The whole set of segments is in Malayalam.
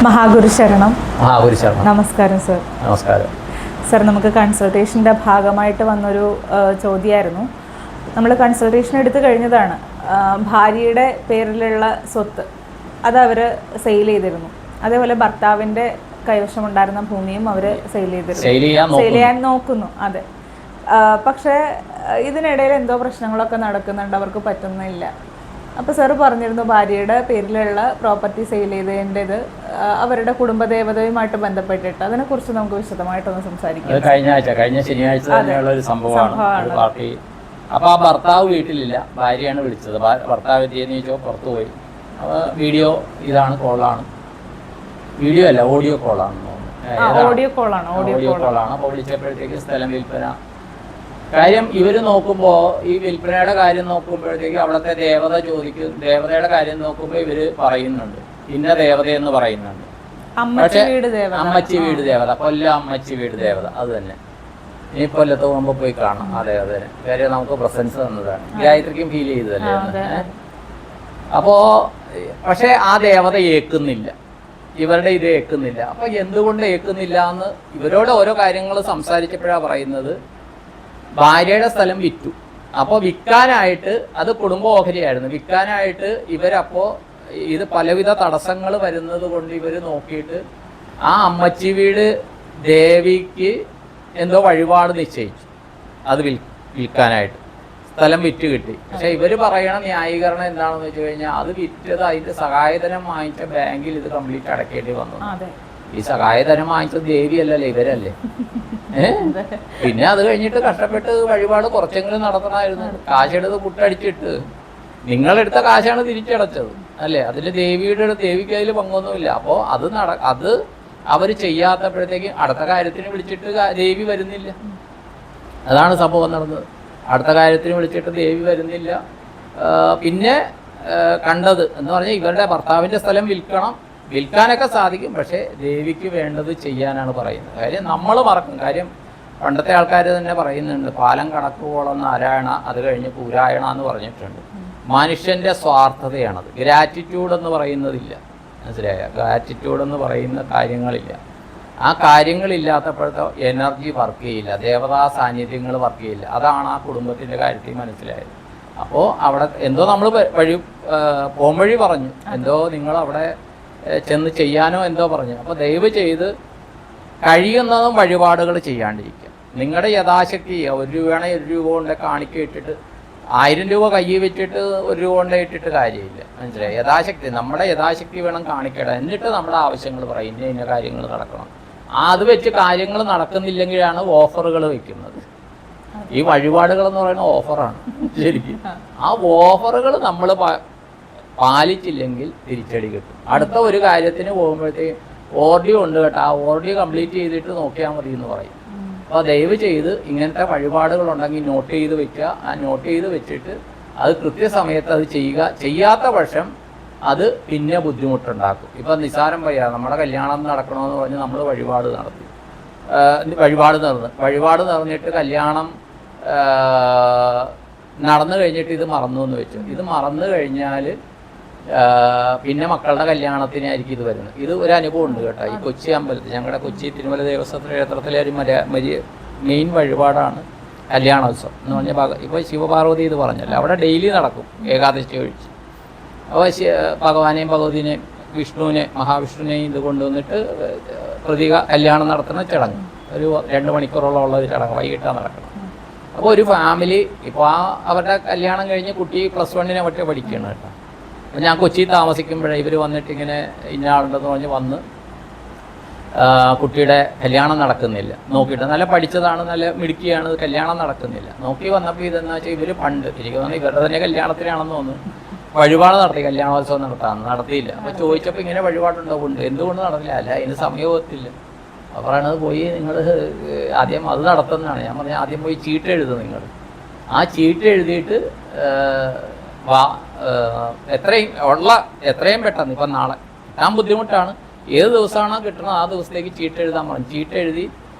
മഹാഗുരുശരണം. മഹാഗുരുശരണം. നമസ്കാരം സർ. നമസ്കാരം സർ. നമുക്ക് കൺസൾട്ടേഷൻ്റെ ഭാഗമായിട്ട് വന്നൊരു ചോദ്യമായിരുന്നു. നമ്മൾ കൺസൾട്ടേഷൻ എടുത്തു കഴിഞ്ഞതാണ്. ഭാര്യയുടെ പേരിലുള്ള സ്വത്ത് അത് അവർ സെയിൽ ചെയ്തിരുന്നു. അതേപോലെ ഭർത്താവിൻ്റെ കൈവശമുണ്ടായിരുന്ന ഭൂമിയും അവർ സെയിൽ ചെയ്യാൻ നോക്കുന്നു. അതെ. പക്ഷേ ഇതിനിടയിൽ എന്തോ പ്രശ്നങ്ങളൊക്കെ നടക്കുന്നുണ്ട്, അവർക്ക് പറ്റുന്നില്ല. അപ്പോൾ സാറ് പറഞ്ഞിരുന്നു ഭാര്യയുടെ പേരിലുള്ള പ്രോപ്പർട്ടി സെയിൽ ചെയ്തതിൻ്റെത് അവരുടെ കുടുംബദേവതയുമായിട്ട് ബന്ധപ്പെട്ടിട്ട് അതിനെക്കുറിച്ച് നമുക്ക് വിശദമായിട്ടൊന്ന് സംസാരിക്കാം. കഴിഞ്ഞ ശനിയാഴ്ച തന്നെയുള്ള ഒരു സംഭവമാണ്. പാർട്ടി അപ്പോൾ ആ ഭർത്താവ് വീട്ടിലില്ല, ഭാര്യയാണ് വിളിച്ചത്. ഭർത്താവ് എത്തിയെന്ന് ചോദിച്ചോ പുറത്തു പോയി. വീഡിയോ ഇതാണ്, കോളാണ്, വീഡിയോ അല്ല ഓഡിയോ കോളാണ്. ഓഡിയോ കോളാണ്. അപ്പോൾ വിളിച്ചപ്പോഴത്തേക്ക് സ്ഥലം വിൽപ്പന കാര്യം ഇവർ നോക്കുമ്പോൾ, ഈ വിൽപ്പനയുടെ കാര്യം നോക്കുമ്പോഴത്തേക്ക് അവിടുത്തെ ദേവത ചോദിക്കും. ദേവതയുടെ കാര്യം നോക്കുമ്പോൾ ഇവർ പറയുന്നുണ്ട് ഇന്ന ദേവതയെന്ന് പറയുന്നുണ്ട്. പക്ഷേ അമ്മച്ചി വീട് ദേവത, കൊല്ലം അമ്മച്ചി വീട് ദേവത അത് തന്നെ. ഇനി കൊല്ലത്ത് പോകുമ്പോൾ പോയി കാണാം ആ ദേവതനെ. കാര്യം നമുക്ക് പ്രസൻസ് തന്നതാണ്, ഗായത്രിക്കും ഫീൽ ചെയ്തതല്ലേ. അപ്പോൾ പക്ഷേ ആ ദേവത ഏക്കുന്നില്ല, ഇവരുടെ ഇത് ഏക്കുന്നില്ല. അപ്പോൾ എന്തുകൊണ്ട് ഏക്കുന്നില്ല എന്ന് ഇവരോട് ഓരോ കാര്യങ്ങൾ സംസാരിച്ചപ്പോഴാണ് പറയുന്നത്. ഭാര്യയുടെ സ്ഥലം വിറ്റു. അപ്പോൾ വിൽക്കാനായിട്ട്, അത് കുടുംബ ഓഹരിയായിരുന്നു, വിൽക്കാനായിട്ട് ഇവരപ്പോൾ ഇത് പലവിധ തടസ്സങ്ങൾ വരുന്നത് കൊണ്ട് ഇവർ നോക്കിയിട്ട് ആ അമ്മച്ചി വീട് ദേവിക്ക് എന്തോ വഴിപാട് നിശ്ചയിച്ചു അത് വിൽക്കാനായിട്ട്. സ്ഥലം വിറ്റ് കിട്ടി. പക്ഷെ ഇവർ പറയണ ന്യായീകരണം എന്താണെന്ന് വെച്ച് കഴിഞ്ഞാൽ അത് വിറ്റത് അതിൻ്റെ സഹായധനം വാങ്ങിച്ച ബാങ്കിൽ ഇത് കംപ്ലീറ്റ് അടക്കേണ്ടി വന്നു. ഈ സഹായധനം വാങ്ങിച്ചത് ദേവിയല്ലല്ലേ, ഇവരല്ലേ. പിന്നെ അത് കഴിഞ്ഞിട്ട് കഷ്ടപ്പെട്ട് വഴിപാട് കുറച്ചെങ്കിലും നടത്തണമായിരുന്നു. കാശെടുത്ത് പുട്ടടിച്ചിട്ട് നിങ്ങളെടുത്ത കാശാണ് തിരിച്ചടച്ചത് അല്ലേ. അതിൽ ദേവിക്ക് അതിൽ പങ്കൊന്നുമില്ല. അപ്പോൾ അത് അവർ ചെയ്യാത്തപ്പോഴത്തേക്ക് അടുത്ത കാര്യത്തിന് വിളിച്ചിട്ട് ദേവി വരുന്നില്ല. അതാണ് സംഭവം നടന്നത്. അടുത്ത കാര്യത്തിന് വിളിച്ചിട്ട് ദേവി വരുന്നില്ല. പിന്നെ കണ്ടത് എന്ന് പറഞ്ഞാൽ ഇവരുടെ ഭർത്താവിൻ്റെ സ്ഥലം വിൽക്കാനൊക്കെ സാധിക്കും, പക്ഷേ ദേവിക്ക് വേണ്ടത് ചെയ്യാനാണ് പറയുന്നത്. കാര്യം നമ്മൾ മറക്കും. കാര്യം പണ്ടത്തെ ആൾക്കാർ തന്നെ പറയുന്നുണ്ട്, പാലം കണക്കുവോളം നാരായണ, അത് കഴിഞ്ഞ് പൂരായണ എന്ന് പറഞ്ഞിട്ടുണ്ട്. മനുഷ്യൻ്റെ സ്വാർത്ഥതയാണത്. ഗ്രാറ്റിറ്റ്യൂഡ് എന്ന് പറയുന്നതില്ല, മനസ്സിലായ. ഗ്രാറ്റിറ്റ്യൂഡ് എന്ന് പറയുന്ന കാര്യങ്ങളില്ല. ആ കാര്യങ്ങളില്ലാത്തപ്പോഴത്തെ എനർജി വർക്ക് ചെയ്യില്ല, ദേവതാ സാന്നിധ്യങ്ങൾ വർക്ക് ചെയ്യില്ല. അതാണ് ആ കുടുംബത്തിൻ്റെ കാര്യത്തിൽ മനസ്സിലായത്. അപ്പോൾ അവിടെ എന്തോ നമ്മൾ പോംവഴി പറഞ്ഞു, എന്തോ നിങ്ങൾ അവിടെ ചെന്ന് ചെയ്യാനോ എന്തോ പറഞ്ഞു. അപ്പോൾ ദയവ് ചെയ്ത് കഴിയുന്നതും വഴിപാടുകൾ ചെയ്യാണ്ടിരിക്കുക. നിങ്ങളുടെ യഥാശക്തി 1 രൂപയാണെങ്കിൽ 1 രൂപ കൊണ്ട് കാണിക്ക ഇട്ടിട്ട് 1000 രൂപ കയ്യിൽ വെച്ചിട്ട് 1 രൂപ കൊണ്ട് ഇട്ടിട്ട് കാര്യമില്ല, മനസ്സിലായി. യഥാശക്തി, നമ്മുടെ യഥാശക്തി വേണം കാണിക്കണം. എന്നിട്ട് നമ്മുടെ ആവശ്യങ്ങൾ പറയും, ഇന്ന കാര്യങ്ങൾ നടക്കണം. അത് വെച്ച് കാര്യങ്ങൾ നടക്കുന്നില്ലെങ്കിലാണ് ഓഫറുകൾ വയ്ക്കുന്നത്. ഈ വഴിപാടുകൾ എന്ന് പറയുന്ന ഓഫറാണ് ശരിക്കും. ആ ഓഫറുകൾ നമ്മൾ പാലിച്ചില്ലെങ്കിൽ തിരിച്ചടി കിട്ടും. അടുത്ത ഒരു കാര്യത്തിന് പോകുമ്പോഴത്തേക്കും ഓർഡി ഉണ്ട് കേട്ടോ, ആ ഓർഡി കംപ്ലീറ്റ് ചെയ്തിട്ട് നോക്കിയാൽ മതി എന്ന് പറയും. അപ്പോൾ ദയവ് ചെയ്ത് ഇങ്ങനത്തെ വഴിപാടുകളുണ്ടെങ്കിൽ നോട്ട് ചെയ്ത് വെക്കുക. ആ നോട്ട് ചെയ്ത് വെച്ചിട്ട് അത് കൃത്യസമയത്ത് അത് ചെയ്യുക. ചെയ്യാത്ത പക്ഷം അത് പിന്നെ ബുദ്ധിമുട്ടുണ്ടാക്കും. ഇപ്പം നിസ്സാരം പറയാ, നമ്മുടെ കല്യാണം നടക്കണമെന്ന് പറഞ്ഞ് നമ്മൾ വഴിപാട് നടന്നിട്ട് കല്യാണം നടന്നു കഴിഞ്ഞിട്ട് ഇത് മറന്നു എന്ന് വെച്ചു. ഇത് മറന്നു കഴിഞ്ഞാൽ പിന്നെ മക്കളുടെ കല്യാണത്തിനായിരിക്കും ഇത് വരുന്നത്. ഇത് ഒരു അനുഭവം ഉണ്ട് കേട്ടോ. ഈ കൊച്ചി അമ്പലത്തിൽ, ഞങ്ങളുടെ കൊച്ചി തിരുമല ദേവസ്വം ക്ഷേത്രത്തിലെ ഒരു മെയിൻ വഴിപാടാണ് കല്യാണോത്സവം എന്ന് പറഞ്ഞാൽ. ഇപ്പോൾ ശിവപാർവതി ഇത് പറഞ്ഞല്ലോ, അവിടെ ഡെയിലി നടക്കും ഏകാദശി ഒഴിച്ച്. അപ്പോൾ ഭഗവാനെയും ഭഗവതിനെയും മഹാവിഷ്ണുവിനെയും ഇത് കൊണ്ടുവന്നിട്ട് കല്യാണം നടത്തുന്ന ചടങ്ങ് ഒരു 2 മണിക്കൂറോളം ഉള്ള ഒരു ചടങ്ങ്, വൈകിട്ടാണ് നടക്കണം. അപ്പോൾ ഒരു ഫാമിലി, ഇപ്പോൾ അവരുടെ കല്യാണം കഴിഞ്ഞ് കുട്ടി +1 മറ്റേ പഠിക്കുകയാണ് കേട്ടോ. അപ്പോൾ ഞാൻ കൊച്ചിയിൽ താമസിക്കുമ്പോഴേ ഇവർ വന്നിട്ട് ഇങ്ങനെ ഇന്ന ആളുണ്ടെന്ന് പറഞ്ഞ് വന്ന് കുട്ടിയുടെ കല്യാണം നടക്കുന്നില്ല നോക്കിയിട്ട്. നല്ല പഠിച്ചതാണ്, നല്ല മിടുക്കിയാണ്, കല്യാണം നടക്കുന്നില്ല. നോക്കി വന്നപ്പോൾ ഇതെന്ന് വെച്ചാൽ ഇവർ പണ്ട് എനിക്ക് തോന്നുന്നു ഇവരുടെ തന്നെ കല്യാണത്തിനാണെന്ന് തോന്നുന്നു വഴിപാട് നടത്തി, കല്യാണോത്സവം നടത്തിയില്ല. അപ്പോൾ ചോദിച്ചപ്പോൾ ഇങ്ങനെ വഴിപാടുണ്ടോ? ഉണ്ട്. എന്തുകൊണ്ട് നടത്തില്ല? അല്ല, അതിന് സമയത്തില്ല. അപ്പോൾ പറയണത് പോയി നിങ്ങൾ ആദ്യം അത് നടത്തുന്നതാണ്. ഞാൻ പറഞ്ഞാൽ ആദ്യം പോയി ചീട്ട് എഴുതുക. നിങ്ങൾ ആ ചീട്ട് എഴുതിയിട്ട് എത്രയും പെട്ടെന്ന്, ഇപ്പം നാളെ കിട്ടാൻ ബുദ്ധിമുട്ടാണ്, ഏത് ദിവസമാണോ കിട്ടണത് ആ ദിവസത്തേക്ക് ചീട്ട് എഴുതാൻ പറഞ്ഞു. ചീട്ട് എഴുതി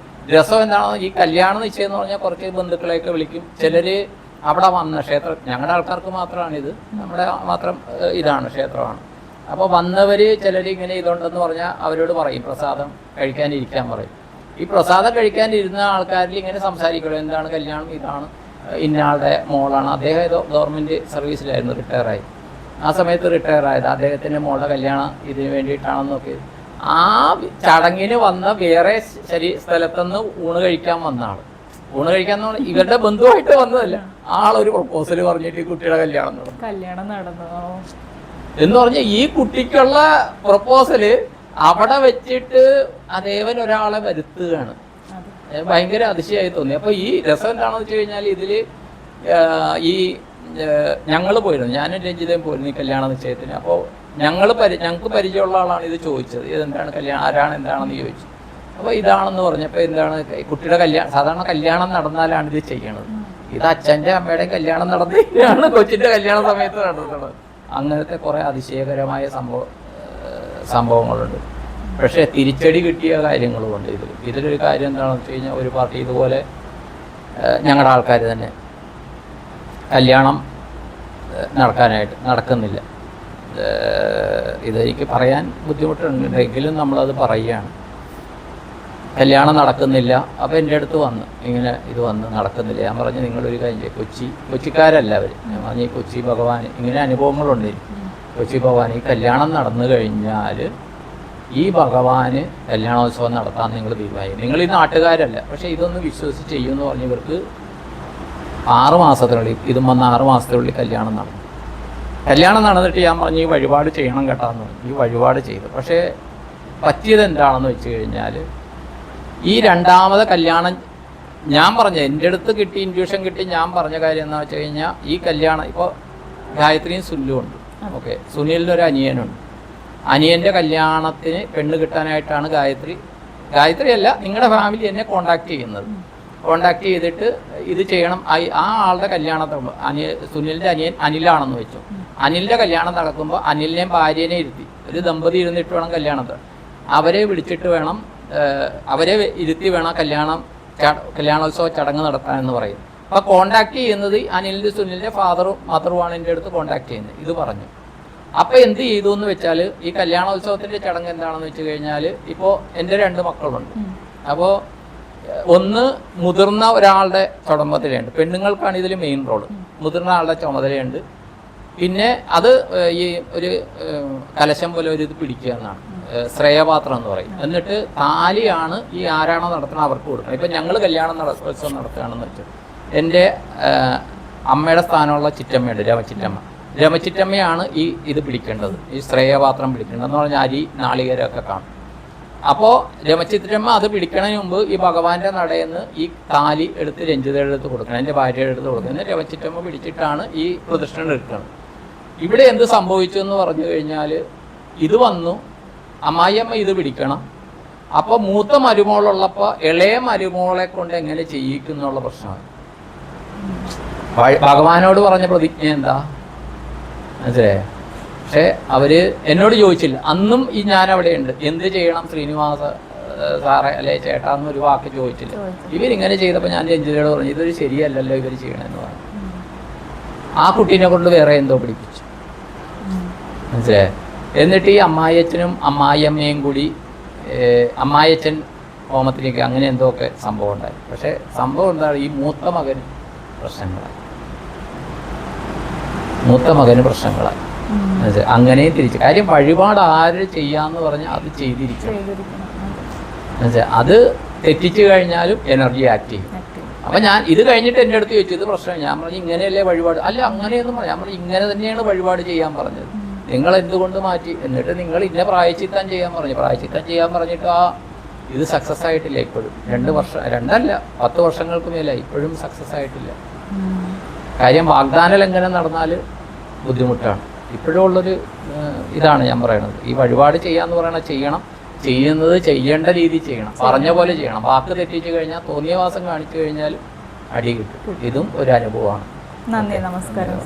രസം എന്താണോ, ഈ കല്യാണം നിശ്ചയം എന്ന് പറഞ്ഞാൽ കുറച്ച് ബന്ധുക്കളെയൊക്കെ വിളിക്കും. ചിലർ അവിടെ വന്ന ഞങ്ങളുടെ ആൾക്കാർക്ക് മാത്രമാണിത്, നമ്മുടെ മാത്രം ഇതാണ് ക്ഷേത്രമാണ്. അപ്പോൾ വന്നവർ ചിലർ ഇങ്ങനെ ഇതുണ്ടെന്ന് പറഞ്ഞാൽ അവരോട് പറയും പ്രസാദം കഴിക്കാനിരിക്കാൻ പറയും. ഈ പ്രസാദം കഴിക്കാനിരുന്ന ആൾക്കാരിൽ ഇങ്ങനെ സംസാരിക്കുള്ളൂ, എന്താണ് കല്യാണം, ഇതാണ് ഇന്നയാളുടെ മോളാണ്, അദ്ദേഹം ഏതോ ഗവൺമെൻറ് സർവീസിലായിരുന്നു, റിട്ടയറായി. ആ സമയത്ത് റിട്ടയർ ആയത്, അദ്ദേഹത്തിൻ്റെ മോളുടെ കല്യാണം ഇതിന് വേണ്ടിയിട്ടാണെന്നൊക്കെ. ആ ചടങ്ങിന് വന്ന വേറെ സ്ഥലത്തുനിന്ന് ഊണ് കഴിക്കാൻ വന്ന ആൾ, ഊണ് കഴിക്കാൻ ഇവരുടെ ബന്ധുവായിട്ട് വന്നതല്ല, ആളൊരു പ്രപ്പോസൽ പറഞ്ഞിട്ട് ഈ കുട്ടിയുടെ കല്യാണം നടന്നു എന്ന് പറഞ്ഞാൽ ഈ കുട്ടിക്കുള്ള പ്രപ്പോസല് അവിടെ വെച്ചിട്ട് അതേവൻ ഒരാളെ വരുത്തുകയാണ്. ഭയങ്കര അതിശയമായി തോന്നി. അപ്പോൾ ഈ രസം എന്താണെന്ന് വെച്ച് കഴിഞ്ഞാൽ ഇതിൽ ഈ ഞങ്ങൾ പോയിരുന്നു, ഞാനും രഞ്ജിതയും പോയിരുന്നു ഈ കല്യാണ നിശ്ചയത്തിന്. അപ്പോൾ ഞങ്ങൾക്ക് പരിചയമുള്ള ആളാണ് ഇത് ചോദിച്ചത്, ഇതെന്താണ് കല്യാണം, ആരാണ് എന്താണെന്ന് ചോദിച്ചു. അപ്പോൾ ഇതാണെന്ന് പറഞ്ഞപ്പോൾ എന്താണ് കുട്ടിയുടെ കല്യാണം, സാധാരണ കല്യാണം നടന്നാലാണ് ഇത് ചെയ്യണത്, ഇത് അച്ഛൻ്റെ അമ്മയുടെയും കല്യാണം നടന്നിട്ടാണ് കൊച്ചിൻ്റെ കല്യാണ സമയത്ത് നടത്തുന്നത്. അങ്ങനത്തെ കുറേ അതിശയകരമായ സംഭവങ്ങളുണ്ട്. പക്ഷേ തിരിച്ചടി കിട്ടിയ കാര്യങ്ങളുമുണ്ട് ഇതിലൊരു കാര്യം എന്താണെന്ന് വെച്ച് കഴിഞ്ഞാൽ, ഒരു പാർട്ടി ഇതുപോലെ ഞങ്ങളുടെ ആൾക്കാർ തന്നെ കല്യാണം നടക്കുന്നില്ല. ഇതെനിക്ക് പറയാൻ ബുദ്ധിമുട്ടുണ്ടെങ്കിലും നമ്മളത് പറയുകയാണ്. കല്യാണം നടക്കുന്നില്ല. അപ്പോൾ എൻ്റെ അടുത്ത് വന്ന് ഇങ്ങനെ ഇത് നടക്കുന്നില്ല. ഞാൻ പറഞ്ഞു നിങ്ങളൊരു കാര്യം, കൊച്ചിക്കാരല്ല അവർ, ഞാൻ പറഞ്ഞു ഈ കൊച്ചി ഭഗവാൻ ഇങ്ങനെ അനുഭവങ്ങളുണ്ട്. കൊച്ചി ഭഗവാൻ ഈ കല്യാണം നടന്നു കഴിഞ്ഞാൽ ഈ ഭഗവാന് കല്യാണോത്സവം നടത്താൻ നിങ്ങൾ തീരുമാനിക്കും, നിങ്ങൾ ഈ നാട്ടുകാരല്ല, പക്ഷേ ഇതൊന്ന് വിശ്വസിച്ച് ചെയ്യുമെന്ന് പറഞ്ഞ് ഇവർക്ക് 6 മാസത്തിനുള്ളിൽ, ഇതും വന്ന 6 മാസത്തിനുള്ളിൽ കല്യാണം നടന്നിട്ട് ഞാൻ പറഞ്ഞു ഈ വഴിപാട് ചെയ്യണം കേട്ടാന്ന് പറഞ്ഞു. ഈ വഴിപാട് ചെയ്തു. പക്ഷേ പറ്റിയത് എന്താണെന്ന് വെച്ച് കഴിഞ്ഞാൽ, ഈ രണ്ടാമത് കല്യാണം ഞാൻ പറഞ്ഞ എൻ്റെ അടുത്ത് കിട്ടി, ഇൻഡ്യൂഷൻ കിട്ടി, ഞാൻ പറഞ്ഞ കാര്യം എന്താണെന്ന് വെച്ച് കഴിഞ്ഞാൽ, ഈ കല്യാണം ഇപ്പോൾ ഗായത്രിയും സുല്ലും ഉണ്ട്. ഓക്കെ, സുനിലിനൊരു അനിയനുണ്ട്. അനിയൻ്റെ കല്യാണത്തിന് പെണ്ണ് കിട്ടാനായിട്ടാണ് ഗായത്രി അല്ല നിങ്ങളുടെ ഫാമിലി എന്നെ കോണ്ടാക്ട് ചെയ്തിട്ട് ഇത് ചെയ്യണം. ആ ആളുടെ കല്യാണത്തിന് സുനിലിൻ്റെ അനിയൻ അനിലാണെന്ന് വെച്ചു. അനിലിൻ്റെ കല്യാണം നടക്കുമ്പോൾ അനിലിനെയും ഭാര്യനെ ഇരുത്തി, ഒരു ദമ്പതി ഇരുന്നിട്ട് വേണം കല്യാണത്തിന്, അവരെ വിളിച്ചിട്ട് വേണം, അവരെ ഇരുത്തി വേണം കല്യാണോത്സവ ചടങ്ങ് നടത്താൻ എന്ന് പറയും. അപ്പോൾ കോണ്ടാക്ട് ചെയ്യുന്നത് അനിലിൻ്റെ സുനിലിൻ്റെ ഫാദറും മദറുമാണ് എൻ്റെ അടുത്ത് കോണ്ടാക്ട് ചെയ്യുന്നത്. ഇത് പറഞ്ഞു. അപ്പോൾ എന്ത് ചെയ്തു എന്ന് വെച്ചാൽ, ഈ കല്യാണോത്സവത്തിൻ്റെ ചടങ്ങ് എന്താണെന്ന് വെച്ച് കഴിഞ്ഞാൽ, ഇപ്പോൾ എൻ്റെ 2 മക്കളുണ്ട്. അപ്പോൾ ഒന്ന് മുതിർന്ന ഒരാളുടെ ചുമതലയുണ്ട്, പെണ്ണുങ്ങൾക്കാണ് ഇതിൽ മെയിൻ റോള്, മുതിർന്ന ആളുടെ ചുമതലയുണ്ട്. പിന്നെ അത് ഈ ഒരു കലശം പോലെ ഒരു ഇത് പിടിക്കുക എന്നാണ്, ശ്രേയപാത്രം എന്ന് പറയും. എന്നിട്ട് താലിയാണ് ഈ ആരാണോ നടത്തുന്നത് അവർക്ക് കൊടുക്കണം. ഇപ്പം ഞങ്ങൾ കല്യാണോത്സവം നടത്തുകയാണെന്ന് വെച്ചാൽ, എൻ്റെ അമ്മയുടെ സ്ഥാനമുള്ള ചിറ്റമ്മയുണ്ട്, രമച്ചിറ്റമ്മയാണ് ഇത് പിടിക്കേണ്ടത്, ഈ ശ്രേയപാത്രം പിടിക്കേണ്ടതെന്ന് പറഞ്ഞാൽ അരി നാളികേരമൊക്കെ കാണും. അപ്പോൾ രമച്ചിറ്റമ്മ അത് പിടിക്കണതിന് മുമ്പ് ഈ ഭഗവാന്റെ നടയെന്ന് ഈ താലി എടുത്ത് രഞ്ജിതയുടെ അടുത്ത് കൊടുക്കണം, എൻ്റെ ഭാര്യയുടെ അടുത്ത് കൊടുക്കുന്നത്. രമച്ചിറ്റമ്മ പിടിച്ചിട്ടാണ് ഈ പ്രദക്ഷിണം എടുക്കുന്നത്. ഇവിടെ എന്ത് സംഭവിച്ചു എന്ന് പറഞ്ഞു കഴിഞ്ഞാൽ, ഇത് വന്നു, അമ്മായിയമ്മ ഇത് പിടിക്കണം. അപ്പോൾ മൂത്ത മരുമോളുള്ളപ്പോൾ ഇളയ മരുമോളെ കൊണ്ട് എങ്ങനെ ചെയ്യിക്കുന്നുള്ള പ്രശ്നമാണ്. ഭഗവാനോട് പറഞ്ഞ പ്രതിജ്ഞ എന്താ മനസ്സിലായേ? പക്ഷെ അവര് എന്നോട് ചോദിച്ചില്ല. അന്നും ഈ ഞാൻ അവിടെയുണ്ട്, എന്ത് ചെയ്യണം ശ്രീനിവാസ സാറേ അല്ലെ ചേട്ടാന്നൊരു വാക്ക് ചോദിച്ചില്ല. ഇവരിങ്ങനെ ചെയ്തപ്പോൾ ഞാൻ രഞ്ജിതയോട് പറഞ്ഞു ഇതൊരു ശരിയല്ലല്ലോ ഇവർ ചെയ്യണമെന്ന് പറഞ്ഞു. ആ കുട്ടീനെ കൊണ്ട് വേറെ എന്തോ പിടിപ്പിച്ചു, മനസ്സിലായേ? എന്നിട്ട് ഈ അമ്മായിയച്ഛനും അമ്മായിയമ്മയും കൂടി അമ്മായിയച്ഛൻ ഹോമത്തിലേക്ക് അങ്ങനെ എന്തോ ഒക്കെ സംഭവം ഉണ്ടായി. പക്ഷെ സംഭവം എന്താണ്, ഈ മൂത്ത മകന് പ്രശ്നങ്ങളായി. അങ്ങനെയും തിരിച്ചു കാര്യം, വഴിപാട് ആര് ചെയ്യാന്ന് പറഞ്ഞാൽ അത് ചെയ്തിരിക്കണം. അത് തെറ്റിച്ചു കഴിഞ്ഞാലും എനർജി ആക്ട് ചെയ്യും. അപ്പം ഞാൻ ഇത് കഴിഞ്ഞിട്ട് എൻ്റെ അടുത്ത് ചോദിച്ചു ഇത് പ്രശ്നം, ഞാൻ പറഞ്ഞു ഇങ്ങനെയല്ലേ വഴിപാട്, അല്ല അങ്ങനെയൊന്നും പറഞ്ഞു. ഞാൻ പറഞ്ഞു ഇങ്ങനെ തന്നെയാണ് വഴിപാട് ചെയ്യാൻ പറഞ്ഞത്, നിങ്ങൾ എന്തുകൊണ്ട് മാറ്റി? എന്നിട്ട് നിങ്ങൾ ഇന്ന പ്രായശ്ചിത്തം ചെയ്യാൻ പറഞ്ഞു. പ്രായശ്ചിത്തം ചെയ്യാൻ പറഞ്ഞിട്ട് ഇത് സക്സസ് ആയിട്ടില്ല ഇപ്പോഴും. 2 വർഷം 2 10 വർഷങ്ങൾക്ക് മേലെ ഇപ്പോഴും സക്സസ് ആയിട്ടില്ല. കാര്യം വാഗ്ദാന ലംഘനം നടന്നാൽ ബുദ്ധിമുട്ടാണ്. ഇപ്പോഴും ഉള്ളൊരു ഇതാണ് ഞാൻ പറയണത്. ഈ വഴിപാട് ചെയ്യാന്ന് പറയണത് ചെയ്യുന്നത് ചെയ്യേണ്ട രീതി ചെയ്യണം, പറഞ്ഞ പോലെ ചെയ്യണം. വാക്ക് തെറ്റിച്ചു കഴിഞ്ഞാൽ, തോന്നിയവാസം കാണിച്ചു കഴിഞ്ഞാൽ അടി കിട്ടും. ഇതും ഒരു അനുഭവമാണ്. നന്ദി, നമസ്കാരം.